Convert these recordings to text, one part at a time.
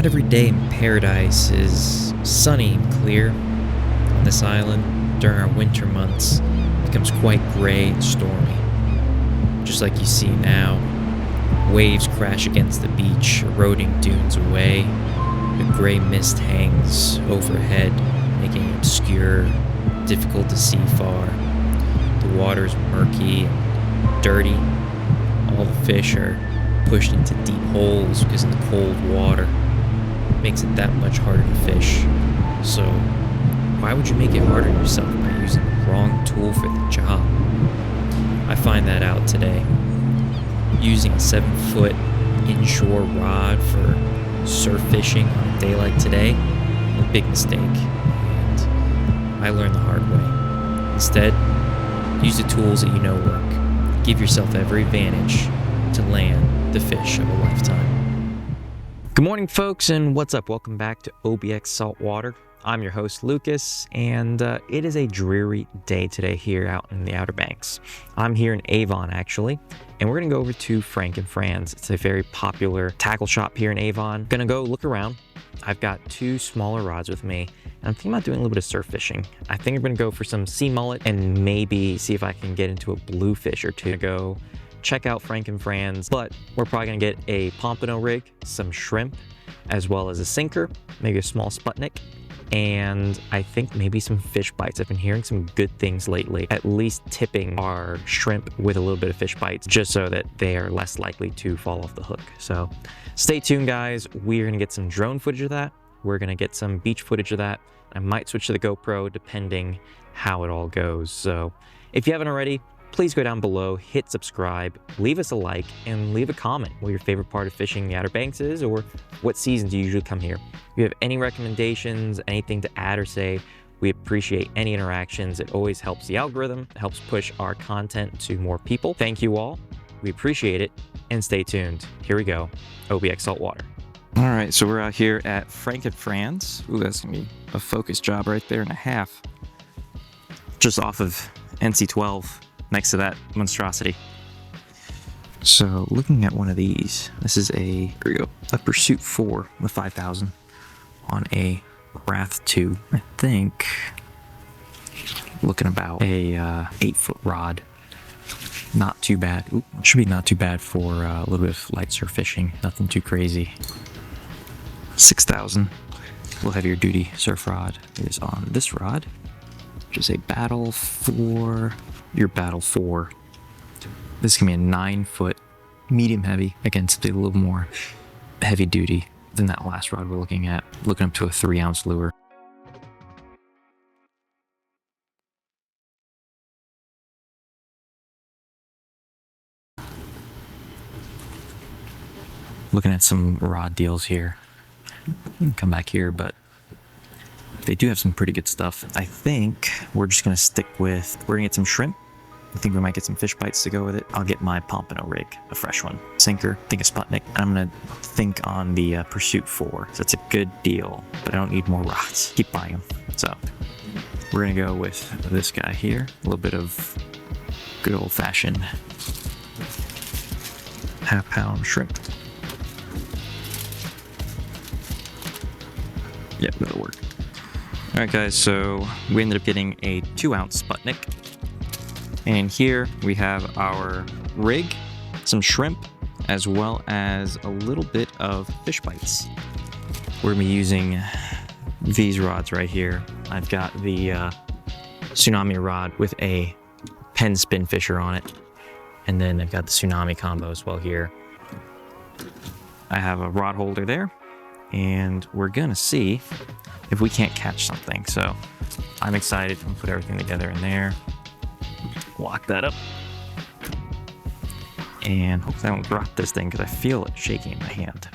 Not every day in paradise is sunny and clear. On this island, during our winter months, it becomes quite gray and stormy. Just like you see now, waves crash against the beach, eroding dunes away. The gray mist hangs overhead, making it obscure, difficult to see far. The water is murky and dirty. All the fish are pushed into deep holes because of the cold water. It makes it that much harder to fish. So why would you make it harder on yourself by using the wrong tool for the job? I find that out today. Using a 7-foot inshore rod for surf fishing on a day like today, a big mistake. And I learned the hard way. Instead, use the tools that you know work. Give yourself every advantage to land the fish of a lifetime. Good morning, folks, and what's up? Welcome back to OBX Saltwater. I'm your host, Lucas, and it is a dreary day today here out in the Outer Banks. I'm here in Avon, actually, and we're going to go over to Frank and Fran's. It's a very popular tackle shop here in Avon. Going to go look around. I've got 2 smaller rods with me, and I'm thinking about doing a little bit of surf fishing. I think I'm going to go for some sea mullet and maybe see if I can get into a bluefish or two. Go check out Frank and Fran's, but we're probably going to get a pompano rig, some shrimp, as well as a sinker, maybe a small Sputnik, and I think maybe some fish bites. I've been hearing some good things lately, at least tipping our shrimp with a little bit of fish bites just so that they are less likely to fall off the hook. So stay tuned, guys. We're gonna get some drone footage of that. We're gonna get some beach footage of that. I might switch to the GoPro depending how it all goes. So if you haven't already, please go down below, hit subscribe, leave us a like, and leave a comment what your favorite part of fishing the Outer Banks is, or what season do you usually come here. If you have any recommendations, anything to add or say, we appreciate any interactions. It always helps the algorithm, it helps push our content to more people. Thank you all. We appreciate it, and stay tuned. Here we go, OBX Saltwater. All right, so we're out here at Frank and Fran's. Ooh, that's gonna be a focus job right there and a half. Just off of NC-12. Next to that monstrosity. So looking at one of these, this is here we go, a Pursuit 4 with 5,000 on a Wrath 2. I think looking about a 8-foot rod. Not too bad. Ooh, it should be not too bad for a little bit of light surf fishing. Nothing too crazy. 6,000. A little heavier duty surf rod is on this rod, which is a Battle 4. Your Battle 4. This can be a 9-foot medium heavy. Again, something a little more heavy duty than that last rod we're looking at. Looking up to a 3-ounce lure. Looking at some rod deals here. Come back here, but they do have some pretty good stuff. I think we're just gonna stick with, we're gonna get some shrimp. I think we might get some fish bites to go with it. I'll get my pompano rig, a fresh one. Sinker, I think a Sputnik. I'm gonna think on the Pursuit 4. So it's a good deal, but I don't need more rods. Keep buying them. So we're gonna go with this guy here. A little bit of good old fashioned half-pound shrimp. Yep, that'll work. All right, guys, so we ended up getting a 2-ounce Sputnik. And here we have our rig, some shrimp, as well as a little bit of fish bites. We're gonna be using these rods right here. I've got the Tsunami rod with a Penn Spin Fisher on it. And then I've got the Tsunami combo as well here. I have a rod holder there, and we're gonna see if we can't catch something. So I'm excited to put everything together in there. Lock that up. And hopefully I don't drop this thing because I feel it shaking in my hand.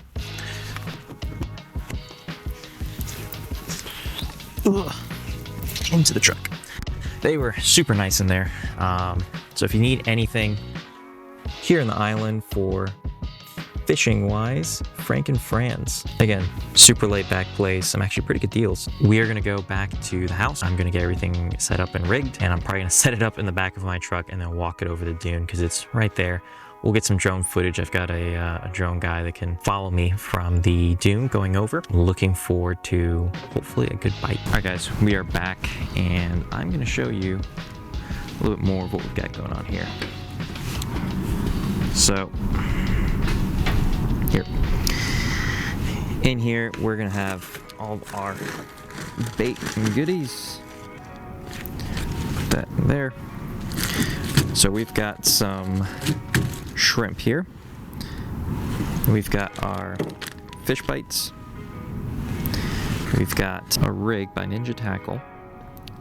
Ugh. Into the truck. They were super nice in there. So if you need anything here in the island for fishing wise, Frank and Fran's. Again, super laid back place, some actually pretty good deals. We are gonna go back to the house. I'm gonna get everything set up and rigged, and I'm probably gonna set it up in the back of my truck and then walk it over the dune because it's right there. we'll get some drone footage. I've got a drone guy that can follow me from the dune going over. Looking forward to hopefully a good bite. All right, guys, we are back, and I'm going to show you a little bit more of what we've got going on here. So, here. In here, we're going to have all of our bait and goodies. Put that in there. So we've got some shrimp here. We've got our fish bites. We've got a rig by Ninja Tackle.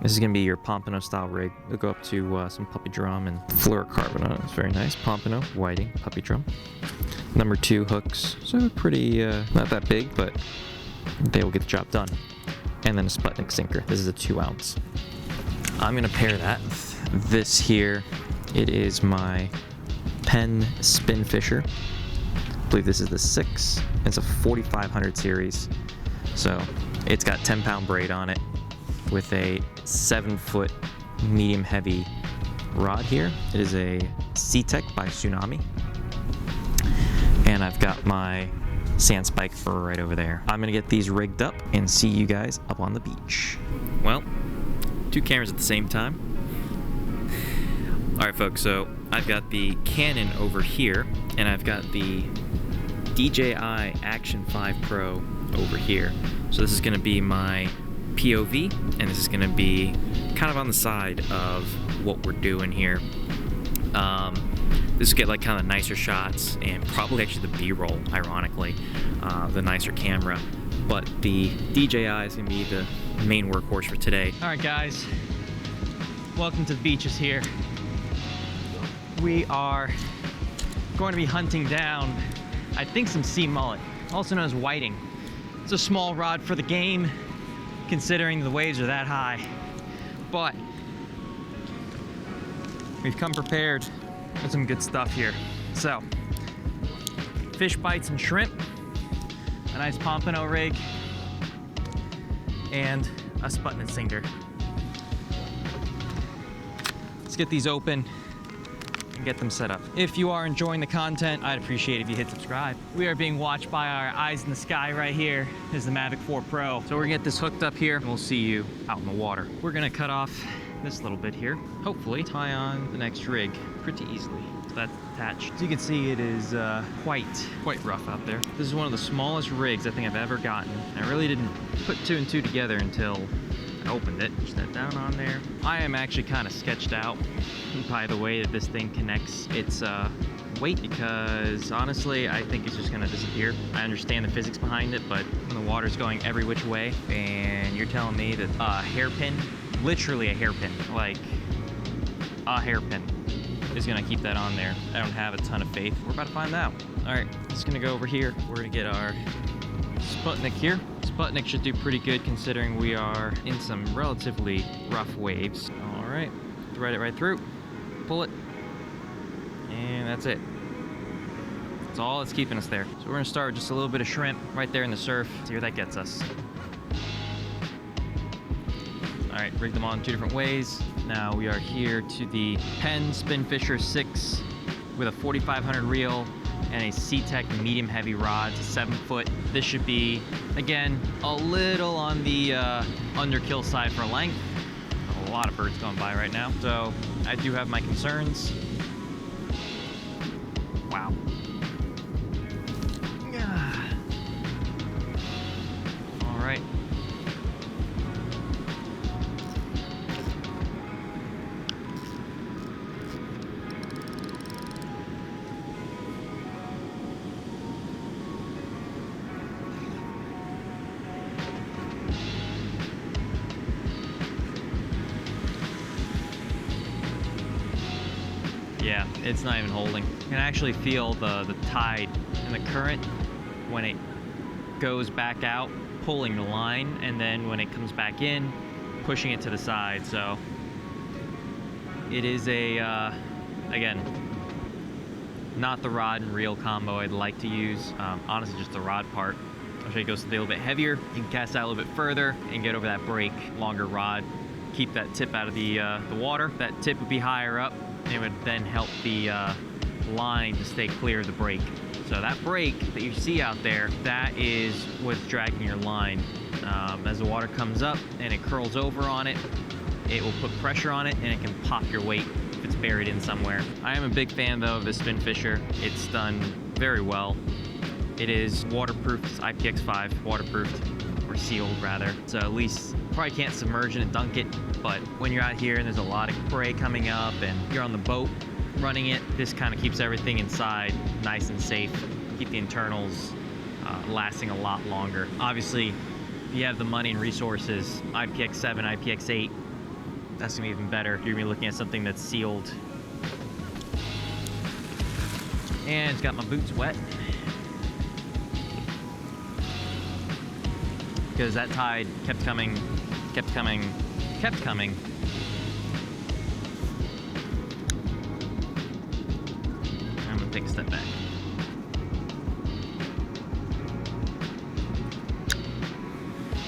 This is going to be your pompano style rig. It'll go up to some puppy drum and fluorocarbon on it. It's very nice. Pompano, whiting, puppy drum. Number 2 hooks. So pretty, not that big, but they will get the job done. And then a Sputnik sinker. This is a 2 ounce. I'm going to pair that with this here. It is my Penn Spin Fisher. I believe this is the 6. It's a 4500 series. So it's got 10-pound braid on it with a 7-foot medium heavy rod here. It is a C-Tech by Tsunami. And I've got my sand spike right over there. I'm gonna get these rigged up and see you guys up on the beach. Well, 2 cameras at the same time. All right, folks, so I've got the Canon over here, and I've got the DJI Action 5 Pro over here. So this is gonna be my POV, and this is gonna be kind of on the side of what we're doing here. This will get like kind of nicer shots, and probably actually the B-roll, ironically, the nicer camera. But the DJI is gonna be the main workhorse for today. All right, guys, welcome to the beaches here. We are going to be hunting down, I think, some sea mullet, also known as whiting. It's a small rod for the game, considering the waves are that high. But we've come prepared with some good stuff here. So, fish bites and shrimp, a nice pompano rig, and a Sputnik sinker. Let's get these open and get them set up. If you are enjoying the content, I'd appreciate if you hit subscribe. We are being watched by our eyes in the sky right here. This is the Mavic 4 Pro. So we're gonna get this hooked up here, and we'll see you out in the water. We're gonna cut off this little bit here. Hopefully tie on the next rig pretty easily. So that's attached. As you can see, it is quite rough out there. This is one of the smallest rigs I think I've ever gotten. I really didn't put 2 and 2 together until I opened it. Push that down on there. I am actually kind of sketched out by the way that this thing connects its weight, because honestly I think it's just gonna disappear. I understand the physics behind it, but when the water's going every which way and you're telling me that a hairpin, literally a hairpin, like a hairpin, is gonna keep that on there, I don't have a ton of faith. We're about to find out. All right, just gonna go over here. We're gonna get our Sputnik here. Sputnik should do pretty good considering we are in some relatively rough waves. All right, thread it right through, pull it, and that's it. That's all that's keeping us there. So we're gonna start just a little bit of shrimp right there in the surf, see where that gets us. All right, rig them on 2 different ways. Now we are here to the Penn Spin Fisher 6 with a 4500 reel and a C-Tech medium heavy rod, 7-foot. This should be, again, a little on the underkill side for length. A lot of birds going by right now, so I do have my concerns. Wow. All right. Yeah, it's not even holding. You can actually feel the tide and the current when it goes back out, pulling the line, and then when it comes back in, pushing it to the side. So it is a, again, not the rod and reel combo I'd like to use. Honestly, just the rod part. I'll show you, it goes a little bit heavier. You can cast out a little bit further and get over that break. Longer rod, keep that tip out of the water. That tip would be higher up. It would then help the line to stay clear of the break. So that break that you see out there, that is what's dragging your line. As the water comes up and it curls over on it, it will put pressure on it and it can pop your weight if it's buried in somewhere. I am a big fan though of this spin fisher. It's done very well. It is waterproof, it's IPX5 waterproofed, or sealed rather. So at least probably can't submerge it and dunk it, but when you're out here and there's a lot of prey coming up and you're on the boat running it, this kind of keeps everything inside nice and safe, keep the internals lasting a lot longer. Obviously, if you have the money and resources, IPX7, IPX8, that's gonna be even better. You're gonna be looking at something that's sealed. And it's got my boots wet, because that tide kept coming, kept coming, kept coming. I'm gonna take a step back.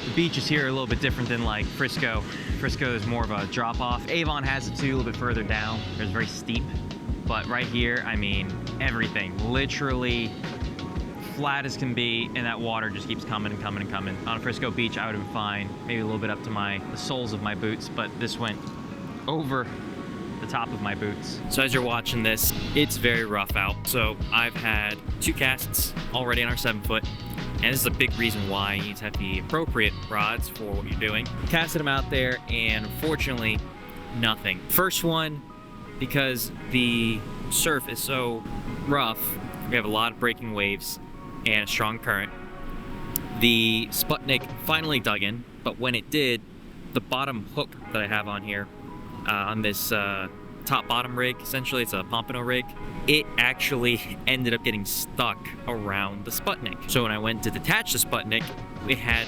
The beaches here are a little bit different than like Frisco. Frisco is more of a drop off. Avon has it too, a little bit further down. It's very steep. But right here, I mean, everything, literally flat as can be, and that water just keeps coming and coming and coming. On Frisco Beach, I would have been fine, maybe a little bit up to the soles of my boots, but this went over the top of my boots. So as you're watching this, it's very rough out. So I've had 2 casts already on our 7-foot. And this is a big reason why you need to have the appropriate rods for what you're doing. Casted them out there, and unfortunately, nothing. First one, because the surf is so rough, we have a lot of breaking waves and a strong current. The Sputnik finally dug in, but when it did, the bottom hook that I have on here, on this top-bottom rig, essentially it's a pompano rig, it actually ended up getting stuck around the Sputnik. So when I went to detach the Sputnik, it had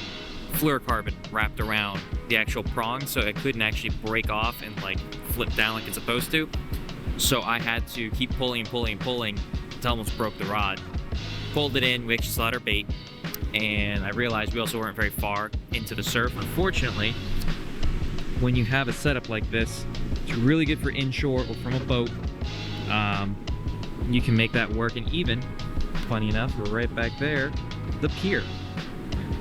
fluorocarbon wrapped around the actual prong, so it couldn't actually break off and like flip down like it's supposed to. So I had to keep pulling and pulling and pulling until I almost broke the rod. Pulled it in, we actually saw our bait, and I realized we also weren't very far into the surf. Unfortunately, when you have a setup like this, it's really good for inshore or from a boat. You can make that work, and even, funny enough, we're right back there, the pier.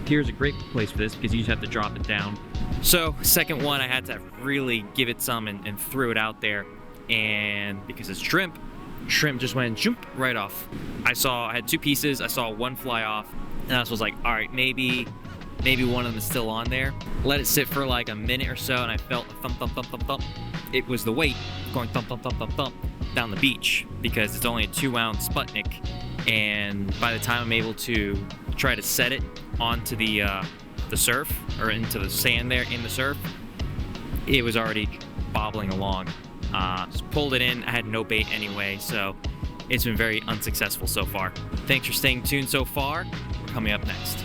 Pier is a great place for this because you just have to drop it down. So, second one, I had to really give it some and threw it out there, and because it's shrimp just went jump right off. I had 2 pieces, I saw one fly off, and I was like, all right, maybe one of them is still on there. Let it sit for like a minute or so, and I felt a thump, thump, thump, thump, thump. It was the weight going thump, thump, thump, thump, thump down the beach, because it's only a 2-ounce Sputnik, and by the time I'm able to try to set it onto the surf, or into the sand there in the surf, it was already bobbling along. Just pulled it in. I had no bait anyway, so it's been very unsuccessful so far. Thanks for staying tuned so far. We're coming up next.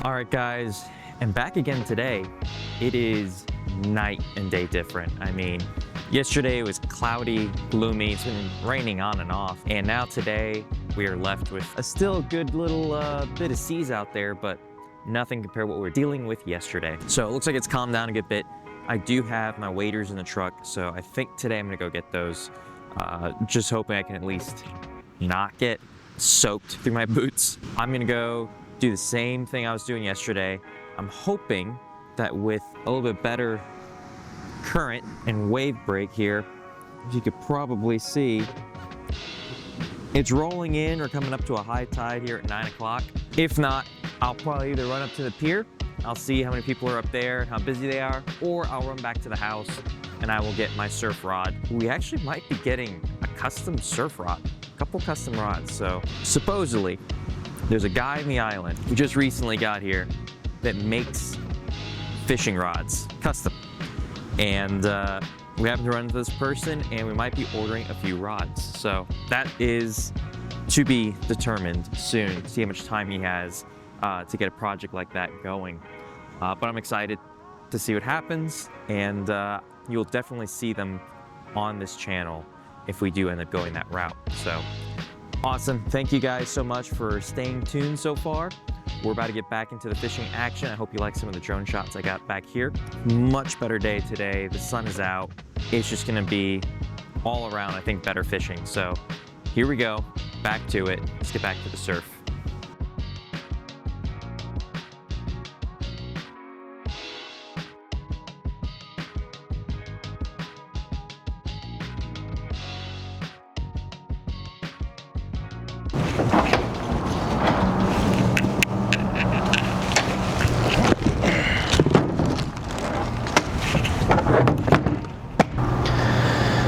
All right, guys, and back again today. It is night and day different. I mean, yesterday it was cloudy, gloomy, it's been raining on and off, and now today we are left with a still good little bit of seas out there, but nothing compared to what we were dealing with yesterday. So it looks like it's calmed down a good bit. I do have my waders in the truck, so I think today I'm gonna go get those. Just hoping I can at least not get soaked through my boots. I'm gonna go do the same thing I was doing yesterday. I'm hoping that with a little bit better current and wave break here, as you could probably see, it's rolling in or coming up to a high tide here at 9 o'clock. If not, I'll probably either run up to the pier, I'll see how many people are up there, how busy they are, or I'll run back to the house and I will get my surf rod. We actually might be getting a custom surf rod, a couple custom rods. So supposedly, there's a guy in the island who just recently got here that makes fishing rods, custom. And we happen to run into this person, and we might be ordering a few rods. So that is to be determined soon, see how much time he has to get a project like that going. But I'm excited to see what happens, and you'll definitely see them on this channel if we do end up going that route. So Awesome. Thank you guys so much for staying tuned so far. We're about to get back into the fishing action. I hope you like some of the drone shots I got back here. Much better day today. The sun is out. It's just gonna be all around, I think, better fishing. So here we go, back to it. Let's get back to the surf.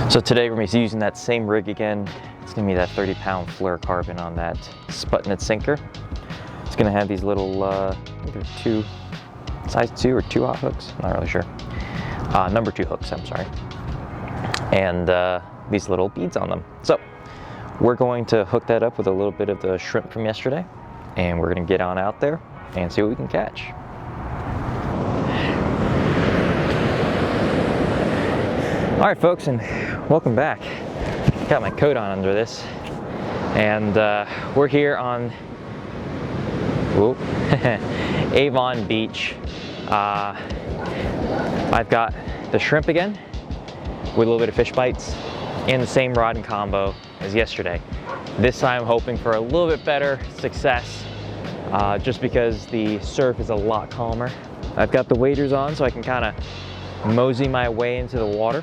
So today we're going to be using that same rig again. It's going to be that 30-pound fluorocarbon on that Sputnik sinker. It's going to have these little, I think they're size 2 or 2 hooks, I'm not really sure. Number 2 hooks, I'm sorry. And these little beads on them. So we're going to hook that up with a little bit of the shrimp from yesterday, and we're going to get on out there and see what we can catch. All right, folks, and welcome back. Got my coat on under this, and we're here on Avon Beach. I've got the shrimp again with a little bit of fish bites and the same rod and combo as yesterday. This time I'm hoping for a little bit better success just because the surf is a lot calmer. I've got the waders on so I can kind of mosey my way into the water.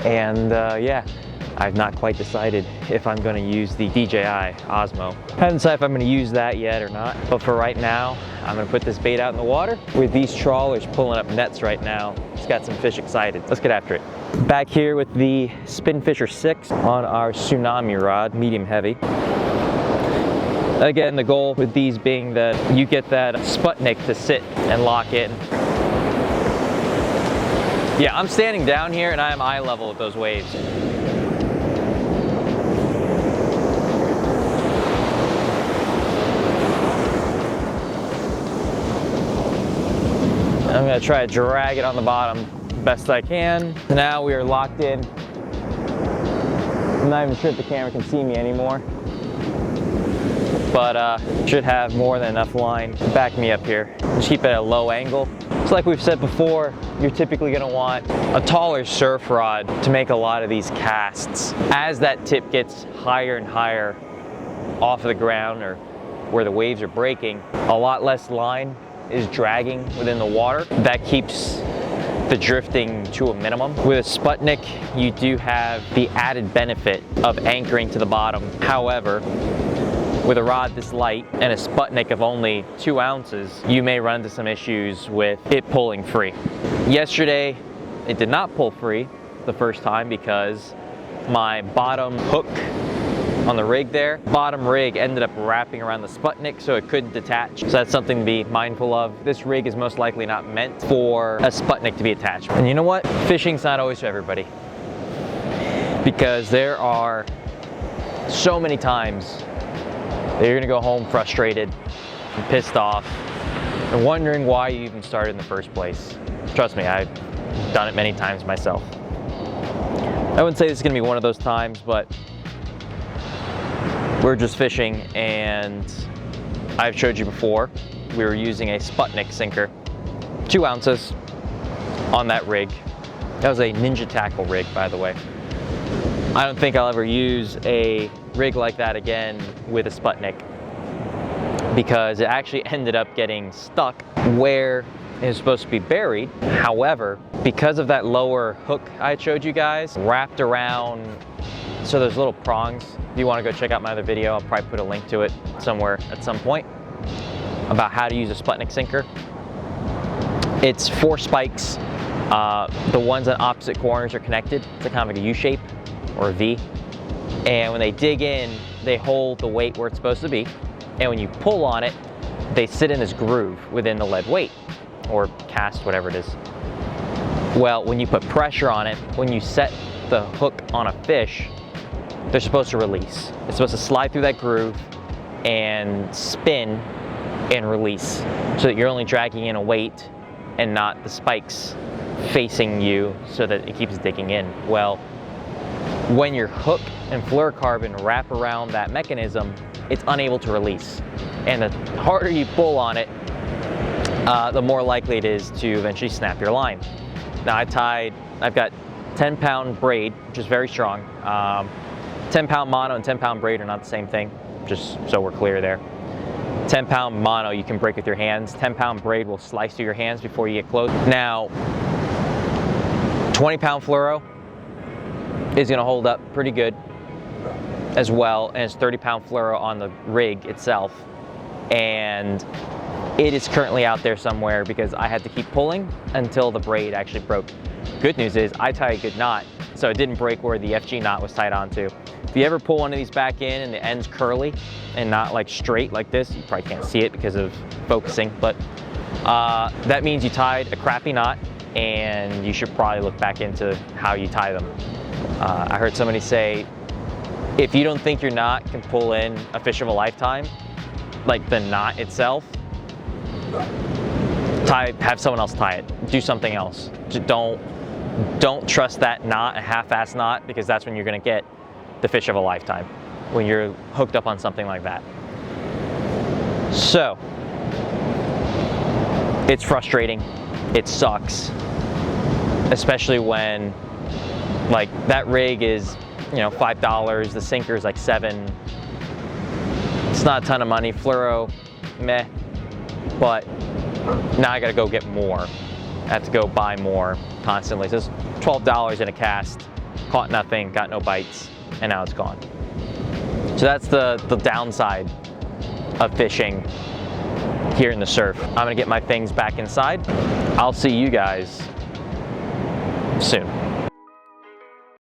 And yeah, I've not quite decided if I'm going to use the DJI Osmo. I haven't decided if I'm going to use that yet or not, but for right now, I'm going to put this bait out in the water. With these trawlers pulling up nets right now, it's got some fish excited. Let's get after it. Back here with the Spinfisher 6 on our Tsunami rod, medium heavy. Again, the goal with these being that you get that Sputnik to sit and lock in. Yeah, I'm standing down here and I am eye level with those waves. I'm gonna try to drag it on the bottom best I can. Now we are locked in. I'm not even sure if the camera can see me anymore, but should have more than enough line to back me up here. Just keep it at a low angle. So like we've said before, you're typically gonna want a taller surf rod to make a lot of these casts. As that tip gets higher and higher off of the ground or where the waves are breaking, a lot less line is dragging within the water. That keeps the drifting to a minimum. With a Sputnik, you do have the added benefit of anchoring to the bottom. However, with a rod this light and a Sputnik of only 2 ounces, you may run into some issues with it pulling free. Yesterday, it did not pull free the first time because my bottom hook on the rig there, bottom rig ended up wrapping around the Sputnik so it couldn't detach. So that's something to be mindful of. This rig is most likely not meant for a Sputnik to be attached. And you know what? Fishing's not always for everybody, because there are so many times that you're gonna go home frustrated and pissed off and wondering why you even started in the first place. Trust me, I've done it many times myself. I wouldn't say this is gonna be one of those times, but we're just fishing, and I've showed you before, we were using a Sputnik sinker, 2 ounces on that rig. That was a Ninja Tackle rig, by the way. I don't think I'll ever use a rig like that again with a Sputnik, because it actually ended up getting stuck where it was supposed to be buried. However, because of that lower hook I showed you guys, wrapped around, so there's little prongs. If you want to go check out my other video, I'll probably put a link to it somewhere at some point about how to use a Sputnik sinker. It's 4 spikes. The ones on opposite corners are connected. It's kind of like a U shape or a V. And when they dig in, they hold the weight where it's supposed to be. And when you pull on it, they sit in this groove within the lead weight or cast, whatever it is. Well, when you put pressure on it, when you set the hook on a fish, they're supposed to release. It's supposed to slide through that groove and spin and release, so that you're only dragging in a weight and not the spikes facing you so that it keeps digging in. Well, when your hook and fluorocarbon wrap around that mechanism, it's unable to release. And the harder you pull on it, the more likely it is to eventually snap your line. Now I've got 10-pound braid, which is very strong. 10-pound mono and 10-pound braid are not the same thing, just so we're clear there. 10-pound mono you can break with your hands. 10-pound braid will slice through your hands before you get close. Now, 20-pound fluoro is gonna hold up pretty good as well, and it's 30-pound fluoro on the rig itself. And it is currently out there somewhere because I had to keep pulling until the braid actually broke. Good news is I tied a good knot, so it didn't break where the FG knot was tied onto. If you ever pull one of these back in and the end's curly and not like straight like this, you probably can't see it because of focusing, but that means you tied a crappy knot, and you should probably look back into how you tie them. I heard somebody say, if you don't think your knot can pull in a fish of a lifetime, like the knot itself, have someone else tie it. Do something else. Just don't trust that knot, a half-ass knot, because that's when you're gonna get the fish of a lifetime, when you're hooked up on something like that. So, it's frustrating, it sucks, especially when, like, that rig is, you know, $5, the sinker is like $7. It's not a ton of money. Fluoro, meh, but now I gotta go get more. I have to go buy more constantly. So it's $12 in a cast, caught nothing, got no bites, and now it's gone. So that's the downside of fishing here in the surf. I'm gonna get my things back inside. I'll see you guys soon.